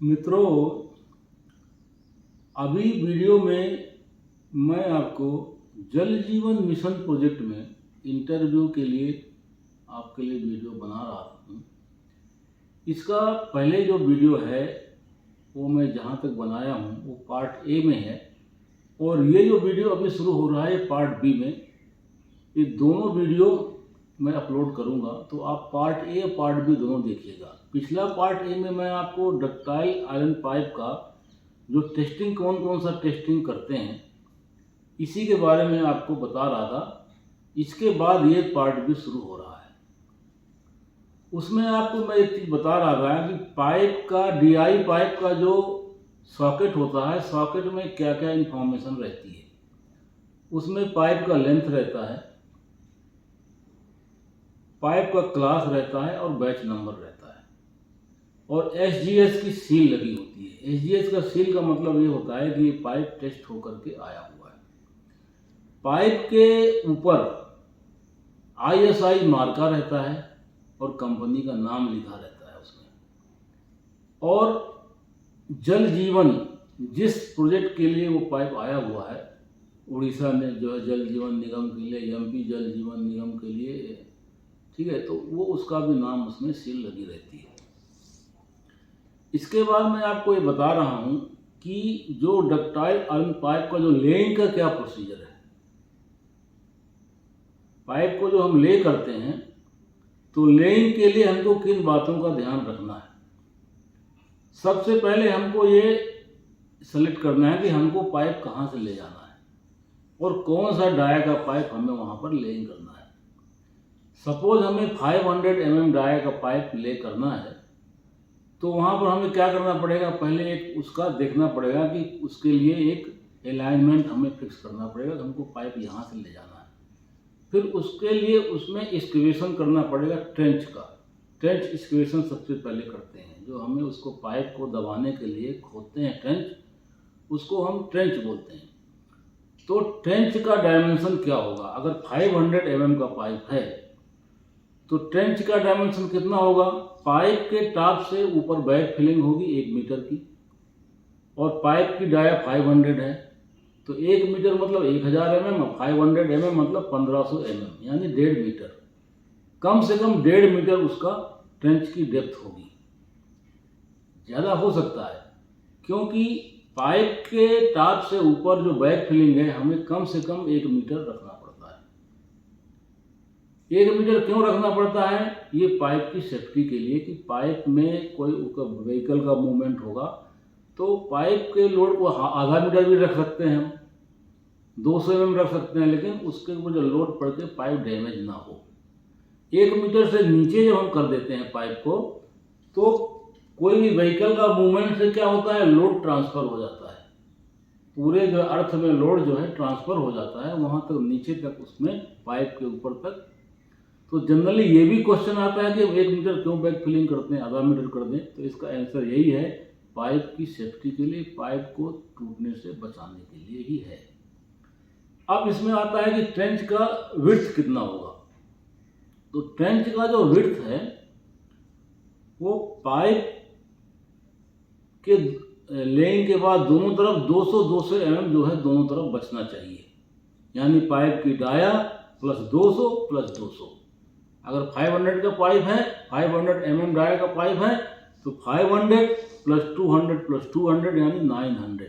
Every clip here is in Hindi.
मित्रों, अभी वीडियो में मैं आपको जल जीवन मिशन प्रोजेक्ट में इंटरव्यू के लिए आपके लिए वीडियो बना रहा हूँ। इसका पहले जो वीडियो है वो मैं जहाँ तक बनाया हूँ वो पार्ट ए में है, और ये जो वीडियो अभी शुरू हो रहा है पार्ट बी में। ये दोनों वीडियो मैं अपलोड करूँगा, तो आप पार्ट ए पार्ट बी दोनों देखिएगा। पिछला पार्ट ए में मैं आपको डक्टाइल आयरन पाइप का जो टेस्टिंग कौन कौन सा टेस्टिंग करते हैं इसी के बारे में आपको बता रहा था। इसके बाद ये पार्ट भी शुरू हो रहा है। उसमें आपको मैं एक चीज़ बता रहा था कि पाइप का DI पाइप का जो सॉकेट होता है, सॉकेट में क्या क्या इंफॉर्मेशन रहती है। उसमें पाइप का लेंथ रहता है, पाइप का क्लास रहता है और बैच नंबर रहता है, और SGS की सील लगी होती है। SGS का सील का मतलब ये होता है कि ये पाइप टेस्ट होकर के आया हुआ है। पाइप के ऊपर ISI मार्का रहता है और कंपनी का नाम लिखा रहता है उसमें। और जल जीवन जिस प्रोजेक्ट के लिए वो पाइप आया हुआ है, उड़ीसा में जो है जल जीवन निगम के लिए, MP जल जीवन निगम के लिए, ठीक है, तो वो उसका भी नाम उसमें सील लगी रहती है। इसके बाद मैं आपको ये बता रहा हूँ कि जो डक्टाइल आयरन पाइप का जो लेइंग का क्या प्रोसीजर है। पाइप को जो हम ले करते हैं तो लेइंग के लिए हमको किन बातों का ध्यान रखना है। सबसे पहले हमको ये सेलेक्ट करना है कि हमको पाइप कहाँ से ले जाना है और कौन सा डाया का पाइप हमें वहाँ पर लेइंग करना है। सपोज हमें 500 mm डाया का पाइप ले करना है, तो वहाँ पर हमें क्या करना पड़ेगा, पहले एक उसका देखना पड़ेगा कि उसके लिए एक अलाइनमेंट हमें फिक्स करना पड़ेगा कि हमको पाइप यहाँ से ले जाना है। फिर उसके लिए उसमें एक्सकेवेशन करना पड़ेगा ट्रेंच का। ट्रेंच एक्सकेवेशन सबसे पहले करते हैं, जो हमें उसको पाइप को दबाने के लिए खोदते हैं ट्रेंच, उसको हम ट्रेंच बोलते हैं। तो ट्रेंच का डायमेंशन क्या होगा, अगर 500 mm का पाइप है तो ट्रेंच का डायमेंशन कितना होगा। पाइप के टॉप से ऊपर बैक फिलिंग होगी 1 मीटर की, और पाइप की डाया 500 है, तो 1 मीटर मतलब 1000 mm, 500 mm मतलब 1500 mm, यानी 1.5 मीटर। कम से कम 1.5 मीटर उसका ट्रेंच की डेप्थ होगी। ज़्यादा हो सकता है क्योंकि पाइप के टॉप से ऊपर जो बैक फिलिंग है हमें कम से कम 1 मीटर रखना पड़ता है। 1 मीटर क्यों रखना पड़ता है, ये पाइप की सेफ्टी के लिए, कि पाइप में कोई व्हीकल का मूवमेंट होगा तो पाइप के लोड को आधा मीटर भी रख सकते हैं हम, 200 mm रख सकते हैं, लेकिन उसके ऊपर जो लोड पड़ के पाइप डैमेज ना हो। 1 मीटर से नीचे जब हम कर देते हैं पाइप को, तो कोई भी व्हीकल का मूवमेंट से क्या होता है, लोड ट्रांसफ़र हो जाता है। पूरे जो अर्थ में लोड जो है ट्रांसफ़र हो जाता है वहाँ तक, नीचे तक, उसमें पाइप के ऊपर तक। तो जनरली ये भी क्वेश्चन आता है कि 1 मीटर क्यों बैक फिलिंग करते हैं, आधा मीटर कर दें। तो इसका आंसर यही है, पाइप की सेफ्टी के लिए, पाइप को टूटने से बचाने के लिए ही है। अब इसमें आता है कि ट्रेंच का विड्थ कितना होगा। तो ट्रेंच का जो विड्थ है वो पाइप के लेइंग के बाद दोनों तरफ 200 mm जो है दोनों तरफ बचना चाहिए, यानी पाइप की डाया प्लस 200 प्लस 200। अगर 500 का पाइप है, 500 mm डाया का पाइप है, तो 500 प्लस 200 प्लस 200 यानी 900।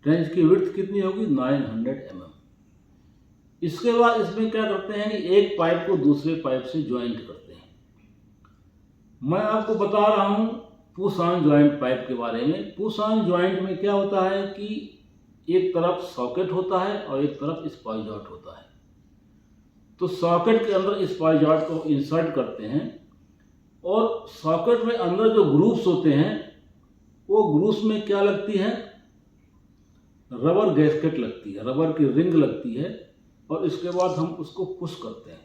ट्रेंच की विड्थ कितनी होगी, 900 mm। इसके बाद इसमें क्या करते हैं कि एक पाइप को दूसरे पाइप से ज्वाइंट करते हैं। मैं आपको बता रहा हूँ पुश ऑन ज्वाइंट पाइप के बारे में। पुश ऑन ज्वाइंट में क्या होता है कि एक तरफ सॉकेट होता है और एक तरफ स्पाई जॉट होता है। तो सॉकेट के अंदर स्पाई जॉट को इंसर्ट करते हैं, और सॉकेट में अंदर जो ग्रूव्स होते हैं वो ग्रूव्स में क्या लगती है, रबर गैस्केट लगती है, रबर की रिंग लगती है, और इसके बाद हम उसको पुश करते हैं।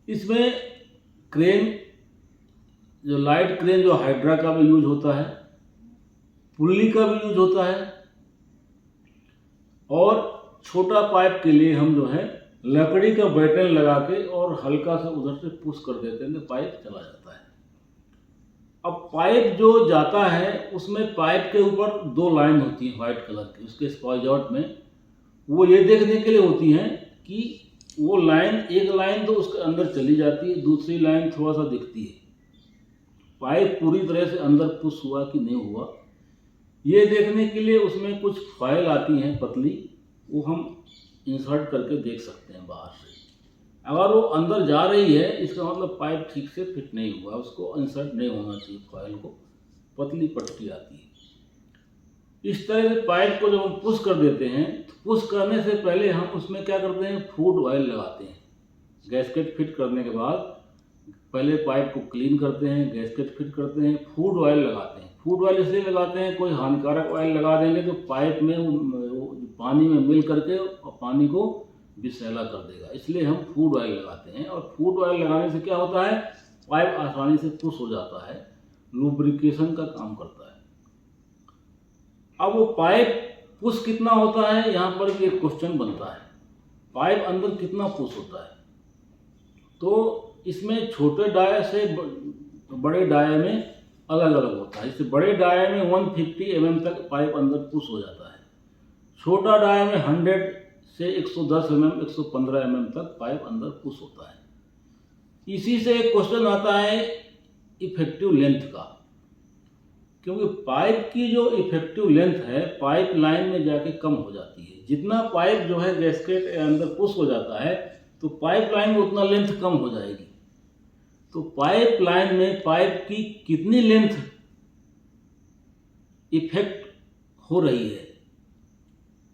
इसमें क्रेन, जो लाइट क्रेन जो हाइड्रा का भी यूज होता है, पुल्ली का भी यूज होता है, और छोटा पाइप के लिए हम जो है लकड़ी का बैटन लगा के और हल्का सा उधर से पुश कर देते हैं तो पाइप चला जाता है। अब पाइप जो जाता है उसमें पाइप के ऊपर 2 लाइन होती हैं वाइट कलर की, उसके स्पॉइजॉट में। वो ये देखने के लिए होती हैं कि वो लाइन, एक लाइन तो उसके अंदर चली जाती है, दूसरी लाइन थोड़ा सा दिखती है, पाइप पूरी तरह से अंदर पुश हुआ कि नहीं हुआ। ये देखने के लिए उसमें कुछ फाइल आती हैं पतली, वो हम इंसर्ट करके देख सकते हैं बाहर से। अगर वो अंदर जा रही है इसका मतलब पाइप ठीक से फिट नहीं हुआ, उसको इंसर्ट नहीं होना चाहिए फाइल को, पतली पट्टी आती है। इस तरह से पाइप को जब हम पुश कर देते हैं तो पुश करने से पहले हम उसमें क्या करते हैं, फूड ऑयल लगाते हैं। गैस्केट फिट करने के बाद पहले पाइप को क्लीन करते हैं, गैस्केट फिट करते हैं, फूड ऑयल लगाते हैं। फूड ऑयल इसलिए लगाते हैं, कोई हानिकारक ऑयल लगा देंगे तो पाइप में पानी में मिल करके और पानी को विषैला कर देगा, इसलिए हम फूड ऑयल लगाते हैं। और फूड ऑयल लगाने से क्या होता है, पाइप आसानी से पुश हो जाता है, लुब्रिकेशन का काम करता है। अब वो पाइप पुश कितना होता है, यहाँ पर भी एक क्वेश्चन बनता है, पाइप अंदर कितना पुश होता है। तो इसमें छोटे डाया से बड़े डाया में अलग अलग होता है। इससे बड़े डाया में 150 mm तक पाइप अंदर पुश हो जाता है, छोटा डाया में 100 से 110 mm 115 mm तक पाइप अंदर पुश होता है। इसी से एक क्वेश्चन आता है इफेक्टिव लेंथ का, क्योंकि पाइप की जो इफेक्टिव लेंथ है पाइप लाइन में जाके कम हो जाती है। जितना पाइप जो है गैस्केट के अंदर पुश हो जाता है तो पाइप लाइन में उतना लेंथ कम हो जाएगी। तो पाइप लाइन में पाइप की कितनी लेंथ इफेक्ट हो रही है,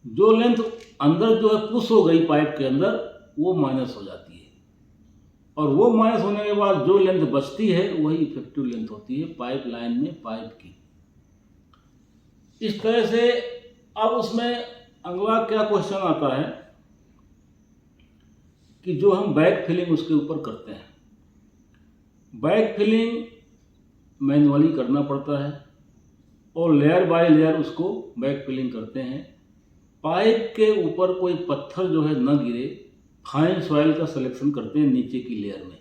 जो लेंथ अंदर जो है पुश हो गई पाइप के अंदर वो माइनस हो जाती है, और वो माइनस होने के बाद जो लेंथ बचती है वही इफेक्टिव लेंथ होती है पाइप लाइन में पाइप की। इस तरह से अब उसमें अगला क्या क्वेश्चन आता है कि जो हम बैक फिलिंग उसके ऊपर करते हैं, बैक फिलिंग मैन्युअली करना पड़ता है और लेयर बाय लेयर उसको बैक फिलिंग करते हैं। पाइप के ऊपर कोई पत्थर जो है न गिरे, फाइन सॉइल का सिलेक्शन करते हैं नीचे की लेयर में।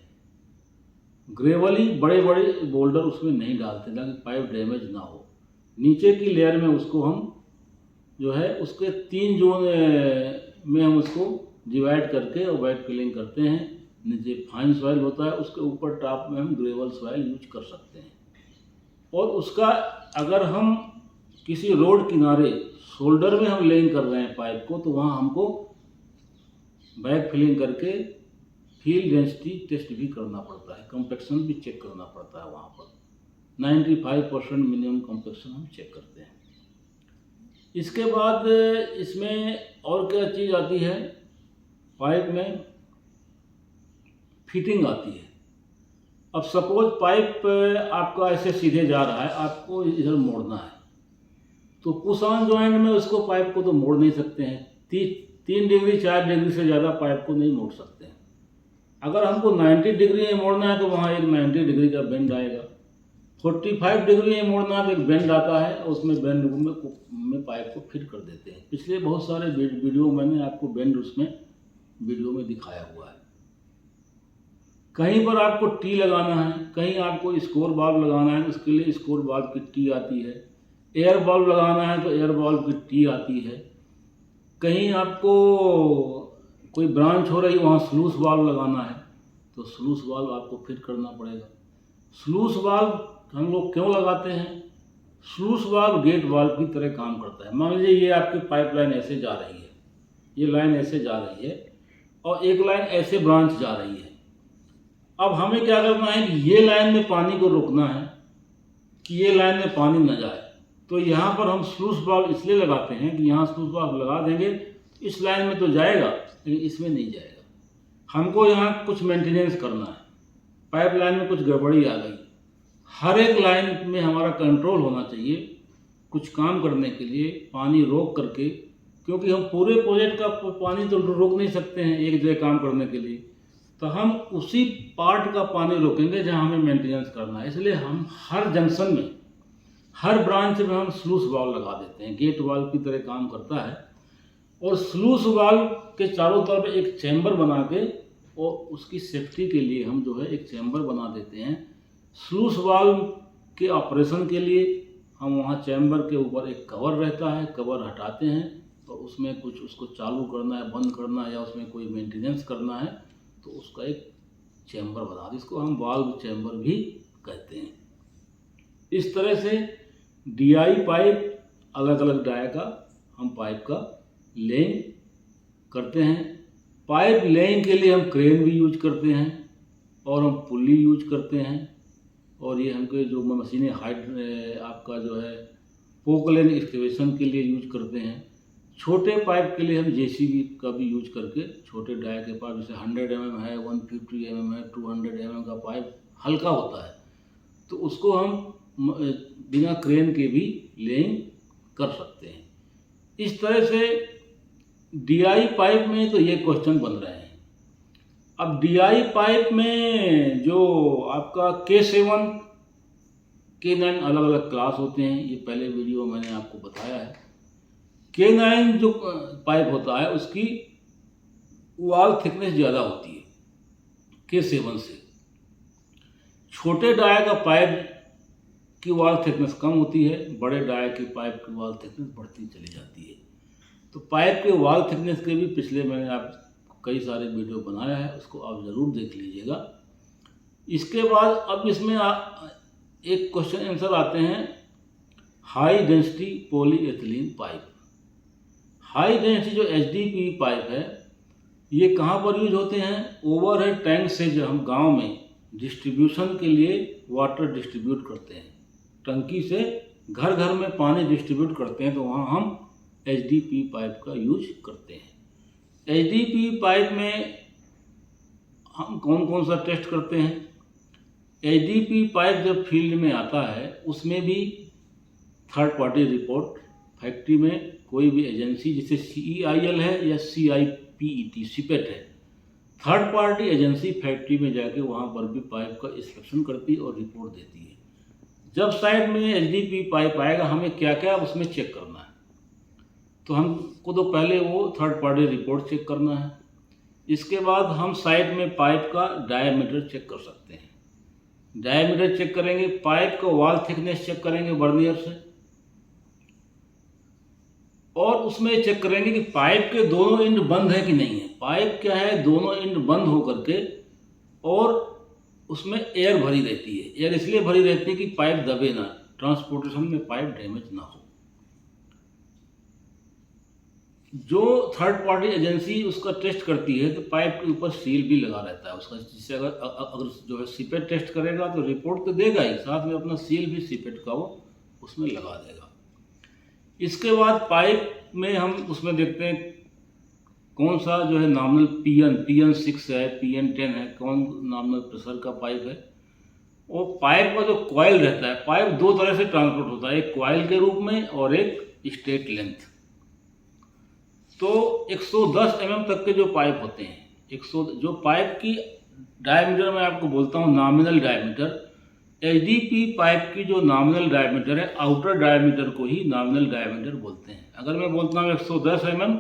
ग्रेवली बड़े बड़े बोल्डर उसमें नहीं डालते ताकि पाइप डैमेज ना हो। नीचे की लेयर में उसको हम जो है उसके 3 जोन में हम उसको डिवाइड करके और बैक फिलिंग करते हैं। नीचे फाइन सॉइल होता है, उसके ऊपर टॉप में हम ग्रेवल सॉइल यूज कर सकते हैं। और उसका अगर हम किसी रोड किनारे शोल्डर में हम लेइंग कर रहे हैं पाइप को, तो वहाँ हमको बैक फिलिंग करके फील डेंसिटी टेस्ट भी करना पड़ता है, कंपैक्शन भी चेक करना पड़ता है। वहाँ पर 95% मिनिमम कंपैक्शन हम चेक करते हैं। इसके बाद इसमें और क्या चीज़ आती है, पाइप में फिटिंग आती है। अब सपोज पाइप आपका ऐसे सीधे जा रहा है, आपको इधर मोड़ना है, तो पुश ऑन जॉइंट में उसको पाइप को तो मोड़ नहीं सकते हैं, 3 डिग्री 4 डिग्री से ज़्यादा पाइप को नहीं मोड़ सकते हैं। अगर हमको 90 डिग्री में मोड़ना है तो वहाँ एक 90 डिग्री का बेंड आएगा। 45 डिग्री में मोड़ना है तो एक बेंड आता है, उसमें बेंड में पाइप को फिट कर देते हैं। पिछले बहुत सारे वीडियो मैंने आपको बेंड उसमें वीडियो में दिखाया हुआ है। कहीं पर आपको टी लगाना है, कहीं आपको स्कोर बाल्ब लगाना है, उसके लिए स्कोर बाल्ब की टी आती है। एयर बाल्ब लगाना है तो एयर बाल्ब की टी आती है। कहीं आपको कोई ब्रांच हो रही है वहाँ स्लूस बाल्ब लगाना है तो स्लूस बाल्ब आपको फिट करना पड़ेगा। स्लूस बाल्ब हम लोग क्यों लगाते हैं, स्लूस बाल्ब गेट बाल्ब की तरह काम करता है। मान लीजिए ये आपकी पाइपलाइन ऐसे जा रही है, ये लाइन ऐसे जा रही है और एक लाइन ऐसे ब्रांच जा रही है। अब हमें क्या करना है कि ये लाइन में पानी को रोकना है कि ये लाइन में पानी न जाए। तो यहाँ पर हम स्लूस बाल्ब इसलिए लगाते हैं कि यहाँ स्लूस बाल्ब लगा देंगे इस लाइन में तो जाएगा लेकिन इसमें नहीं जाएगा। हमको यहाँ कुछ मेंटेनेंस करना है, पाइप लाइन में कुछ गड़बड़ी आ गई, हर एक लाइन में हमारा कंट्रोल होना चाहिए कुछ काम करने के लिए, पानी रोक करके, क्योंकि हम पूरे प्रोजेक्ट का पानी तो रोक नहीं सकते हैं एक जगह काम करने के लिए, तो हम उसी पार्ट का पानी रोकेंगे जहाँ हमें मेंटेनेंस करना है। इसलिए हम हर जंक्शन में, हर ब्रांच में हम स्लूस वाल्व लगा देते हैं, गेट वाल्व की तरह काम करता है। और स्लूस वाल्व के चारों तरफ एक चैम्बर बना के और उसकी सेफ्टी के लिए हम जो है एक चैम्बर बना देते हैं। स्लूस वाल्व के ऑपरेशन के लिए हम वहाँ चैम्बर के ऊपर एक कवर रहता है, कवर हटाते हैं तो उसमें कुछ उसको चालू करना है, बंद करना है या उसमें कोई मेंटेनेंस करना है तो उसका एक चैम्बर बना दें, इसको हम वाल्व चैम्बर भी कहते हैं। इस तरह से DI पाइप, अलग अलग डाया का हम पाइप का लेइंग करते हैं। पाइप लेइंग के लिए हम क्रेन भी यूज करते हैं और हम पुल्ली यूज करते हैं, और ये हमको जो मशीनें आपका जो है पोकलेन एक्सकेवेशन के लिए यूज करते हैं। छोटे पाइप के लिए हम JCB का भी यूज करके छोटे डाया के पाइप, जैसे 100 mm है, 150 mm है, 200 mm का पाइप हल्का होता है तो उसको हम बिना क्रेन के भी लेइंग कर सकते हैं। इस तरह से DI पाइप में तो ये क्वेश्चन बन रहे हैं। अब DI पाइप में जो आपका K7, K9 अलग अलग क्लास होते हैं, ये पहले वीडियो मैंने आपको बताया है। K9 जो पाइप होता है उसकी वॉल थिकनेस ज़्यादा होती है K7 से। छोटे डाया का पाइप की वॉल थिकनेस कम होती है, बड़े डाया की पाइप की वॉल थिकनेस बढ़ती चली जाती है। तो पाइप के वॉल थिकनेस के भी पिछले मैंने आपको कई सारे वीडियो बनाया है, उसको आप ज़रूर देख लीजिएगा। इसके बाद अब इसमें एक क्वेश्चन आंसर आते हैं, high density polyethylene pipe. High density जो HDPE पाइप है ये कहाँ पर यूज होते हैं? ओवरहेड टैंक से जो हम गांव में डिस्ट्रीब्यूशन के लिए वाटर डिस्ट्रीब्यूट करते हैं, टंकी से घर घर में पानी डिस्ट्रीब्यूट करते हैं तो वहाँ हम HDPE पाइप का यूज करते हैं। HDPE पाइप में हम कौन कौन सा टेस्ट करते हैं? HDPE पाइप जब फील्ड में आता है उसमें भी थर्ड पार्टी रिपोर्ट, फैक्ट्री में कोई भी एजेंसी जैसे CEIL है या CIPET सिपेट है, थर्ड पार्टी एजेंसी फैक्ट्री में जाके वहाँ पर भी पाइप का इंस्पेक्शन करती है और रिपोर्ट देती है। जब साइड में HDPE पाइप आएगा हमें क्या क्या उसमें चेक करना है, तो हमको तो पहले वो थर्ड पार्टी रिपोर्ट चेक करना है। इसके बाद हम साइड में पाइप का डायमीटर चेक कर सकते हैं। डायमीटर चेक करेंगे, पाइप का वॉल थिकनेस चेक करेंगे वर्नियर से, और उसमें चेक करेंगे कि पाइप के दोनों एंड बंद है कि नहीं है। पाइप क्या है, दोनों एंड बंद होकर के और उसमें एयर भरी रहती है। एयर इसलिए भरी रहती है कि पाइप दबे ना, ट्रांसपोर्टेशन में पाइप डैमेज ना हो। जो थर्ड पार्टी एजेंसी उसका टेस्ट करती है तो पाइप के ऊपर सील भी लगा रहता है उसका, जिससे अगर जो है सिपेट टेस्ट करेगा तो रिपोर्ट तो देगा ही, साथ में अपना सील भी सिपेट का वो उसमें लगा देगा। इसके बाद पाइप में हम उसमें देखते हैं कौन सा जो है नॉमिनल PN6 है, PN10 है, कौन नॉमिनल प्रेशर का पाइप है। और पाइप का जो कॉइल रहता है, पाइप दो तरह से ट्रांसपोर्ट होता है, एक कॉइल के रूप में और एक स्ट्रेट लेंथ। तो 110 mm तक के जो पाइप होते हैं, जो पाइप की डायमीटर मैं आपको बोलता हूँ नॉमिनल डायमीटर, HDPE पाइप की जो नॉमिनल डायमीटर है, आउटर डायमीटर को ही नॉमिनल डायमीटर बोलते हैं। अगर मैं बोलता हूँ 110 mm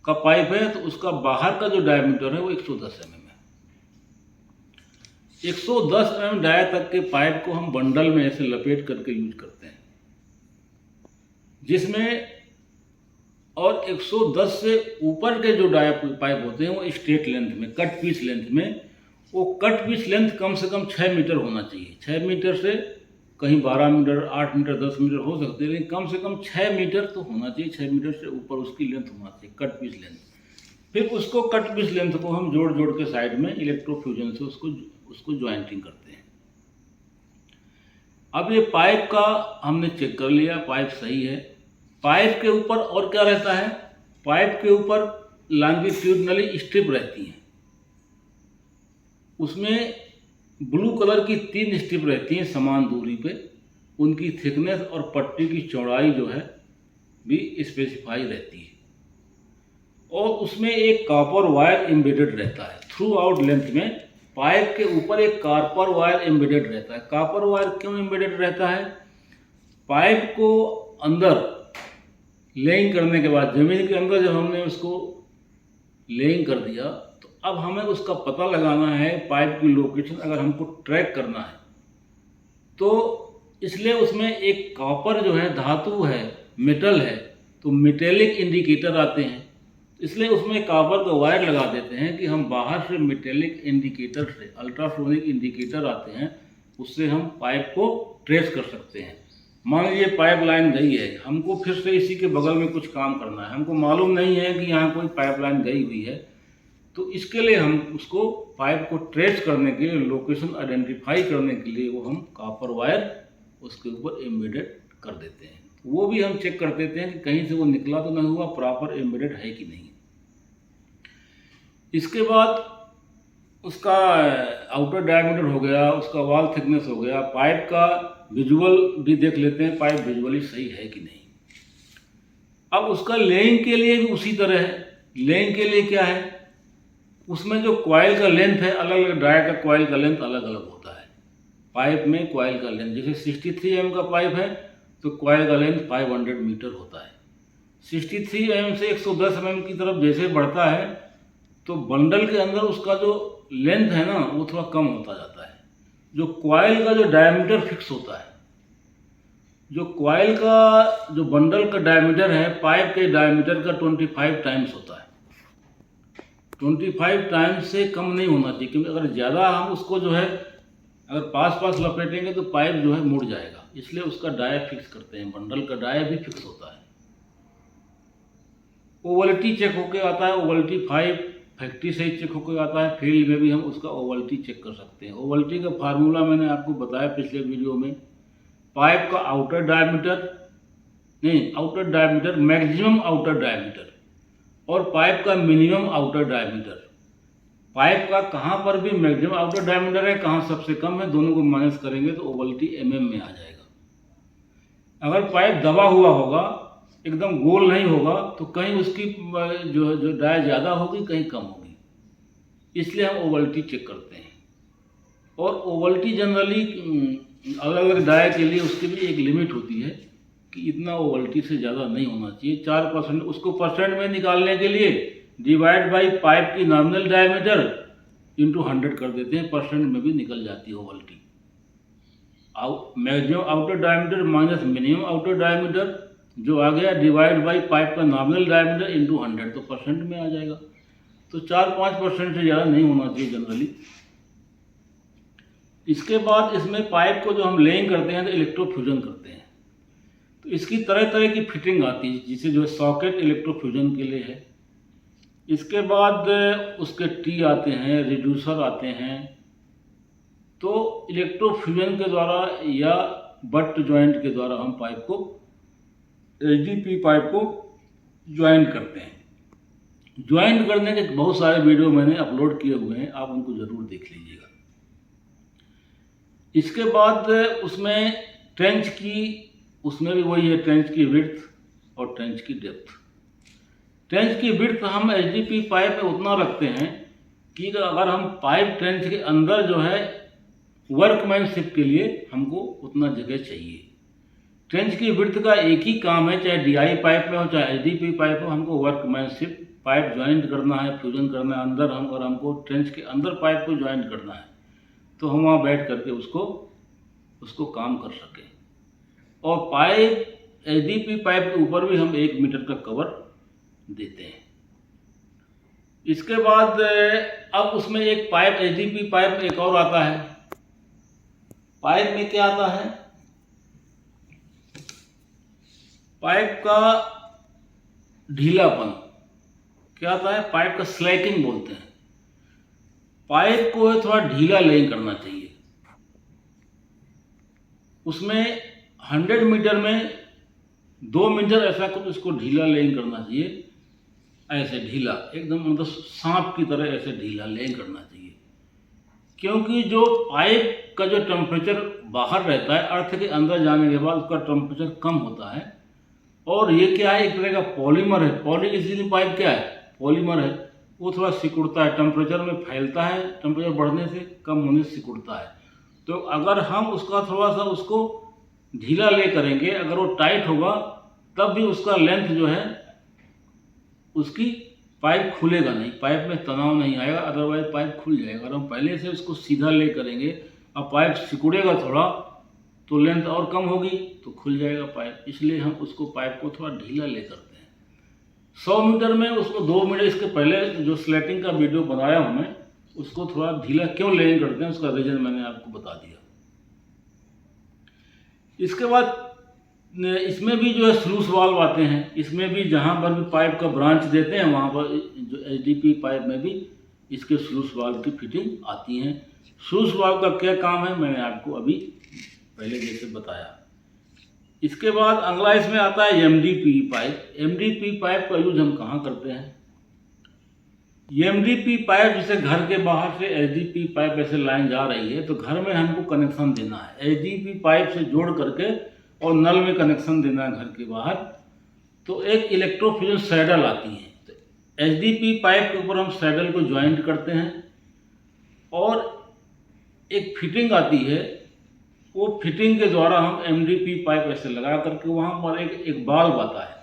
का पाइप है तो उसका बाहर का जो डायमीटर है वो 110 mm है। 110 mm डाया तक के पाइप को हम बंडल में ऐसे लपेट करके यूज करते हैं, जिसमें और 110 से ऊपर के जो डाया पाइप होते हैं वो स्ट्रेट लेंथ में, कट पीस लेंथ में, वो कट पीस लेंथ कम से कम 6 मीटर होना चाहिए। 6 मीटर से कहीं 12 मीटर, 8 मीटर, 10 मीटर हो सकते हैं, लेकिन कम से कम 6 मीटर तो होना चाहिए। 6 मीटर से ऊपर उसकी लेंथ होना चाहिए, कट पीस लेंथ। फिर उसको कट पीस लेंथ को हम जोड़ जोड़ के साइड में इलेक्ट्रोफ्यूजन से उसको ज्वाइंटिंग करते हैं। अब ये पाइप का हमने चेक कर लिया, पाइप सही है। पाइप के ऊपर और क्या रहता है? पाइप के ऊपर लॉन्गिट्यूडनली स्ट्रिप रहती है, उसमें ब्लू कलर की 3 स्ट्रिप रहती हैं समान दूरी पे। उनकी थिकनेस और पट्टी की चौड़ाई जो है भी स्पेसिफाई रहती है, और उसमें एक कॉपर वायर एम्बेडेड रहता है थ्रू आउट लेंथ में। पाइप के ऊपर एक कॉपर वायर एम्बेडेड रहता है। कॉपर वायर क्यों एम्बेडेड रहता है? पाइप को अंदर लेइंग करने के बाद, जमीन के अंदर जब हमने उसको लेइंग कर दिया, तो अब हमें उसका पता लगाना है पाइप की लोकेशन। अगर हमको ट्रैक करना है तो इसलिए उसमें एक कॉपर जो है धातु है, मेटल है, तो मेटेलिक इंडिकेटर आते हैं। इसलिए उसमें कॉपर का वायर लगा देते हैं कि हम बाहर से मेटेलिक इंडिकेटर से, अल्ट्रासोनिक इंडिकेटर आते हैं, उससे हम पाइप को ट्रेस कर सकते हैं। मान लीजिए पाइप लाइन गई है, हमको फिर से इसी के बगल में कुछ काम करना है, हमको मालूम नहीं है कि यहाँ कोई पाइप लाइन गई हुई है, तो इसके लिए हम उसको पाइप को ट्रेस करने के लिए, लोकेशन आइडेंटिफाई करने के लिए वो हम कॉपर वायर उसके ऊपर एम्बेडेड कर देते हैं। वो भी हम चेक कर देते हैं कि कहीं से वो निकला तो नहीं हुआ, प्रॉपर एम्बेडेड है कि नहीं। इसके बाद उसका आउटर डायमीटर हो गया, उसका वॉल थिकनेस हो गया, पाइप का विजुअल भी देख लेते हैं, पाइप विजुअली सही है कि नहीं। अब उसका लेइंग के लिए भी उसी तरह है। लेइंग के लिए क्या है, उसमें जो कॉइल का लेंथ है, अलग अलग डाई का कॉइल का लेंथ अलग अलग होता है। पाइप में कॉइल का लेंथ जैसे 63 mm का पाइप है तो कॉइल का लेंथ 500 मीटर होता है। 63 mm से 110 mm की तरफ जैसे बढ़ता है तो बंडल के अंदर उसका जो लेंथ है ना वो थोड़ा कम होता जाता है। जो कॉइल का जो डायमीटर फिक्स होता है, जो कॉइल का जो बंडल का डायमीटर है पाइप के डायमीटर का 25 टाइम्स होता है। 25 टाइम्स से कम नहीं होना चाहिए, क्योंकि अगर ज़्यादा हम उसको जो है अगर पास लपेटेंगे तो पाइप जो है मुड़ जाएगा। इसलिए उसका डाया फिक्स करते हैं, बंडल का डाया भी फिक्स होता है। ओवलिटी चेक होके आता है, ओवलिटी 5 फैक्ट्री से ही चेक होकर आता है। फील्ड में भी हम उसका ओवलिटी चेक कर सकते हैं। ओवलिटी का फार्मूला मैंने आपको बताया पिछले वीडियो में। पाइप का outer diameter maximum outer diameter और पाइप का मिनिमम आउटर डायमीटर। पाइप का कहाँ पर भी मैक्सिमम आउटर डायमीटर है, कहाँ सबसे कम है, दोनों को माइनस करेंगे तो ओवलिटी mm में आ जाएगा। अगर पाइप दबा हुआ होगा, एकदम गोल नहीं होगा, तो कहीं उसकी जो डाय ज़्यादा होगी, कहीं कम होगी। इसलिए हम ओवलिटी चेक करते हैं। और ओवलिटी जनरली अलग अलग डाय के लिए उसकी भी एक लिमिट होती है कि इतना ओवलिटी से ज़्यादा नहीं होना चाहिए। 4%, उसको परसेंट में निकालने के लिए डिवाइड बाई पाइप की नॉमिनल डायमीटर इंटू 100 कर देते हैं, परसेंट में भी निकल जाती है ovality. Maximum outer diameter minus minimum outer diameter जो आ गया, डिवाइड बाई पाइप का नॉमिनल डायमीटर इंटू 100, तो परसेंट में आ जाएगा। तो 4-5% से ज़्यादा नहीं होना चाहिए जनरली। इसके बाद इसमें पाइप को जो हम लेइंग करते हैं तो इलेक्ट्रोफ्यूजन करते हैं। तो इसकी तरह तरह की फिटिंग आती है, जिसे जो सॉकेट इलेक्ट्रोफ्यूजन के लिए है। इसके बाद उसके टी आते हैं, रिड्यूसर आते हैं। तो इलेक्ट्रोफ्यूजन के द्वारा या बट जॉइंट के द्वारा हम पाइप को, एचडीपी पाइप को ज्वाइंट करते हैं। ज्वाइंट करने के बहुत सारे वीडियो मैंने अपलोड किए हुए हैं, आप उनको ज़रूर देख लीजिएगा। इसके बाद उसमें ट्रेंच की, उसमें भी वही है, ट्रेंच की विड्थ और ट्रेंच की डेप्थ। ट्रेंच की विड्थ हम एचडीपी पाइप में उतना रखते हैं कि अगर हम पाइप ट्रेंच के अंदर जो है वर्कमैनशिप के लिए हमको उतना जगह चाहिए। ट्रेंच की विड्थ का एक ही काम है, चाहे डीआई पाइप में हो चाहे एचडीपी पाइप हो, हमको वर्कमैनशिप, पाइप ज्वाइंट करना है, फ्यूजन करना है अंदर हम, और हमको ट्रेंच के अंदर पाइप को ज्वाइंट करना है, तो हम वहाँ बैठ करके उसको काम कर सकें। और पाइप एचडीपी पाइप के ऊपर भी हम 1 मीटर का कवर देते हैं। इसके बाद अब उसमें एक पाइप, एचडीपी पाइप में एक और आता है। पाइप में क्या आता है, पाइप का ढीलापन क्या आता है, पाइप का स्लैकिंग बोलते हैं। पाइप को थोड़ा ढीला लेइंग करना चाहिए। उसमें 100 मीटर में 2 मीटर ऐसा कुछ उसको ढीला लेइंग करना चाहिए। ऐसे ढीला एकदम, मतलब सांप की तरह ऐसे ढीला लेइंग करना चाहिए। क्योंकि जो पाइप का जो टेम्परेचर बाहर रहता है, अर्थ के अंदर जाने के बाद उसका टेम्परेचर कम होता है। और ये क्या है, एक तरह का पॉलीमर है। पॉलीइथिलीन पाइप क्या है, पॉलीमर है। वो थोड़ा सिकुड़ता है, टेम्परेचर में फैलता है, टेम्परेचर बढ़ने से कम होने से सिकुड़ता है। तो अगर हम उसका थोड़ा सा उसको ढीला ले करेंगे, अगर वो टाइट होगा तब भी उसका लेंथ जो है, उसकी पाइप खुलेगा नहीं, पाइप में तनाव नहीं आएगा, अदरवाइज पाइप खुल जाएगा। अगर हम पहले से उसको सीधा ले करेंगे और पाइप सिकुड़ेगा थोड़ा, तो लेंथ और कम होगी तो खुल जाएगा पाइप, इसलिए हम उसको पाइप को थोड़ा ढीला ले करते हैं। 100 मीटर में उसको 2 मीटर, इसके पहले जो स्लेटिंग का वीडियो बनाया हूँ मैं, उसको थोड़ा ढीला क्यों लेंग करते हैं उसका रीजन मैंने आपको बता दिया। इसके बाद इसमें भी जो है स्लूस वाल्व आते हैं, इसमें भी जहाँ पर भी पाइप का ब्रांच देते हैं वहाँ पर जो एचडीपी पाइप में भी इसके स्लूस वाल्व की फिटिंग आती हैं। स्लूस वाल्व का क्या काम है मैंने आपको अभी पहले जैसे बताया। इसके बाद अगला इसमें आता है एमडीपी पाइप। एमडीपी पाइप का यूज हम कहाँ करते हैं? एमडीपी पाइप जैसे घर के बाहर से एचडीपी पाइप ऐसे लाइन जा रही है तो घर में हमको कनेक्शन देना है, एचडीपी पाइप से जोड़ करके और नल में कनेक्शन देना है घर के बाहर, तो एक इलेक्ट्रोफ्यूजन सैडल आती है। तो एचडीपी पाइप के ऊपर हम सैडल को ज्वाइंट करते हैं और एक फिटिंग आती है, वो फिटिंग के द्वारा हम एमडीपी पाइप ऐसे लगा करके वहाँ पर एक बाल्ब आता है,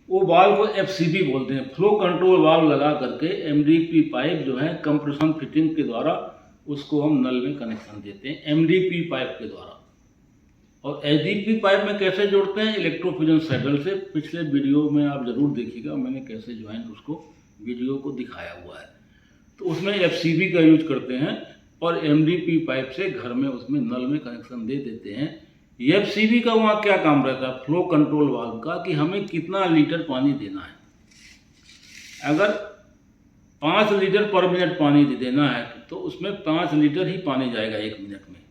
वो वाल्व को एफसीबी बोलते हैं, फ्लो कंट्रोल वाल्व लगा करके एमडीपी पाइप जो है कंप्रेशन फिटिंग के द्वारा उसको हम नल में कनेक्शन देते हैं एमडीपी पाइप के द्वारा। और एचडीपी पाइप में कैसे जोड़ते हैं? इलेक्ट्रोफ्यूजन सैडल से। पिछले वीडियो में आप जरूर देखिएगा, मैंने कैसे ज्वाइंट उसको वीडियो को दिखाया हुआ है। तो उसमें एफसीबी का यूज करते हैं और एमडीपी पाइप से घर में उसमें नल में कनेक्शन दे देते हैं। एफसीबी का वहाँ क्या काम रहता है? फ्लो कंट्रोल वाल्व का, कि हमें कितना लीटर पानी देना है। अगर 5 लीटर पर मिनट पानी देना है तो उसमें 5 लीटर ही पानी जाएगा 1 मिनट में।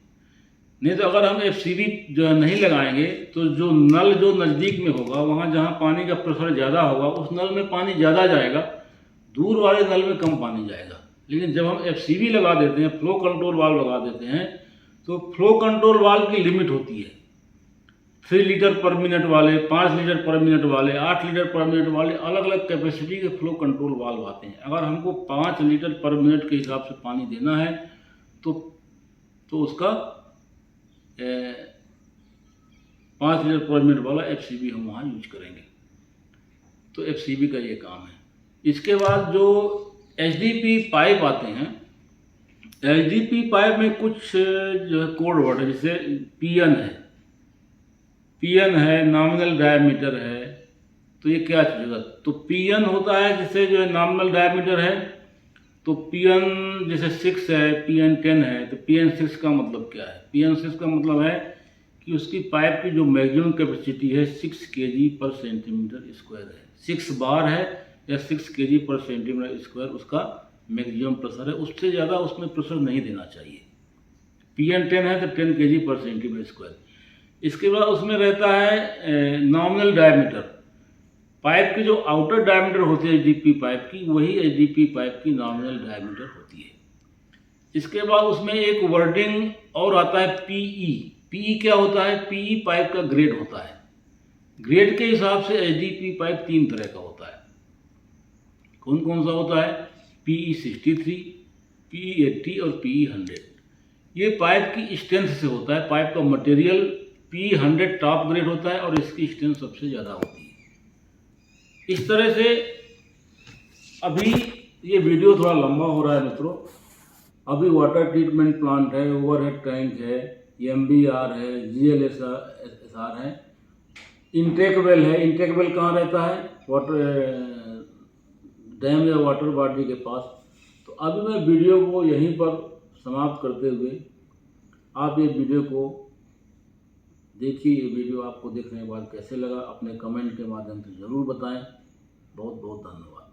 नहीं तो अगर हम एफसीबी जो है नहीं लगाएंगे तो जो नल जो नज़दीक में होगा, वहाँ जहाँ पानी का प्रेशर ज़्यादा होगा उस नल में पानी ज़्यादा जाएगा, दूर वाले नल में कम पानी जाएगा। लेकिन जब हम एफसीबी लगा देते हैं, फ्लो कंट्रोल वाल्व लगा देते हैं, तो फ्लो कंट्रोल वाल्व की लिमिट होती है। 3 लीटर पर मिनट वाले, 5 लीटर पर मिनट वाले, 8 लीटर पर मिनट वाले, अलग अलग कैपेसिटी के फ्लो कंट्रोल वाल्व आते हैं। अगर हमको 5 लीटर पर मिनट के हिसाब से पानी देना है तो उसका 5 लीटर पर मिनट वाला एफसीबी हम वहाँ यूज करेंगे। तो एफसीबी का ये काम है। इसके बाद जो एचडीपी पाइप आते हैं, एचडीपी पाइप में कुछ जो है कोड वर्ड है, जैसे पीएन है, नॉमिनल डायमीटर है। तो ये क्या चीज़ होगा? तो पीएन होता है जैसे जो है नॉमिनल डायमीटर है, तो पीएन जैसे 6 है, पीएन 10 है, तो पीएन 6 का मतलब क्या है? पीएन 6 का मतलब है कि उसकी पाइप की जो मैक्सिमम कैपेसिटी है 6 kg पर सेंटीमीटर स्क्वायर है। 6 बार है या 6 kg पर सेंटीमीटर स्क्वायर उसका मैक्सिमम प्रेशर है, उससे ज़्यादा उसमें प्रेशर नहीं देना चाहिए। पीएन 10 है तो 10 kg पर सेंटीमीटर स्क्वायर। इसके बाद उसमें रहता है नॉमिनल डायमीटर। पाइप की जो आउटर डायमीटर होती है एचडीपी पाइप की, वही एचडीपी पाइप की नॉमिनल डायमीटर होती है। इसके बाद उसमें एक वर्डिंग और आता है पीई। पीई क्या होता है? पीई पाइप का ग्रेड होता है। ग्रेड के हिसाब से एचडीपी पाइप 3 तरह का होता है। कौन कौन सा होता है? पीई 63, पीई 80 और पीई 100। ये पाइप की स्ट्रेंथ से होता है। पाइप का मटेरियल पीई 100 टॉप ग्रेड होता है और इसकी स्ट्रेंथ सबसे ज़्यादा होती है। इस तरह से अभी ये वीडियो थोड़ा लंबा हो रहा है मित्रों। अभी वाटर ट्रीटमेंट प्लांट है, ओवरहेड टैंक है, एमबीआर है, जीएलएसआर है, इंटेक वेल है। इंटेक वेल कहाँ रहता है? वाटर डैम या वाटर बॉडी के पास। तो अभी मैं वीडियो को यहीं पर समाप्त करते हुए आप ये वीडियो को देखिए। ये वीडियो आपको देखने के बाद कैसे लगा अपने कमेंट के माध्यम से ज़रूर बताएं। बहुत बहुत धन्यवाद।